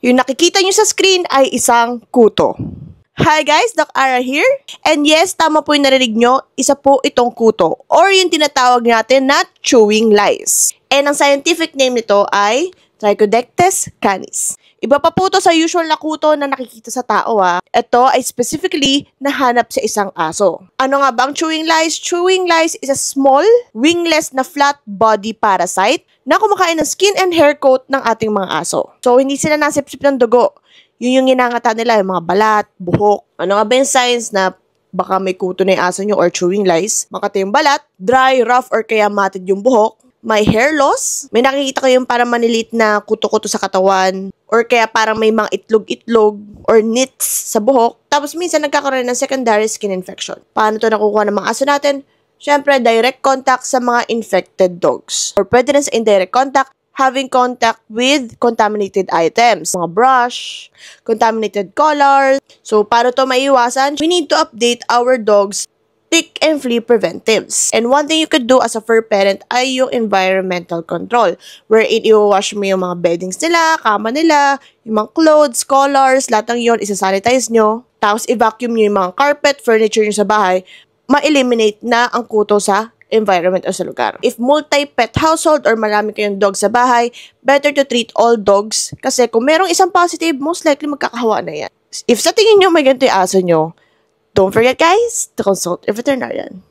Yung nakikita nyo sa screen ay isang kuto. Hi guys, Doc Ara here. And yes, tama po yung narinig nyo, isa po itong kuto or yung tinatawag natin na chewing lice. And ang scientific name nito ay Trichodectes canis. Iba pa po to sa usual na kuto na nakikita sa tao Ito ay specifically nahanap sa isang aso. Ano nga ba ang chewing lice? Chewing lice is a small, wingless na flat body parasite na kumakain ng skin and hair coat ng ating mga aso. So, hindi sila nasipsip ng dugo. Yun yung ginangata nila, yung mga balat, buhok. Ano nga ba yung signs na baka may kuto na yung aso nyo or chewing lice? Makati yung balat, dry, rough, or kaya matid yung buhok. May hair loss. May nakikita ko yung parang manilit na kuto-kuto sa katawan. Or kaya parang may mga itlog-itlog or nits sa buhok. Tapos minsan nagkakaroon ng secondary skin infection. Paano to nakukuha ng mga aso natin? Siyempre, direct contact sa mga infected dogs. Or pwede rin sa indirect contact, having contact with contaminated items. Mga brush, contaminated collars. So, paano to maiiwasan? We need to update our dogs' tick and flea preventives. And one thing you could do as a fur parent ay yung environmental control. Wherein i-wash mo yung mga beddings nila, kama nila, yung mga clothes, collars, lahat ng yun, isa-sanitize nyo. Tapos i-vacuum nyo yung mga carpet, furniture nyo sa bahay, ma-eliminate na ang kuto sa environment o sa lugar. If multi-pet household or marami kayong dog sa bahay, better to treat all dogs kasi kung merong isang positive, most likely magkakahawa na yan. If sa tingin nyo may ganito yung aso nyo, don't forget guys to consult a veterinarian.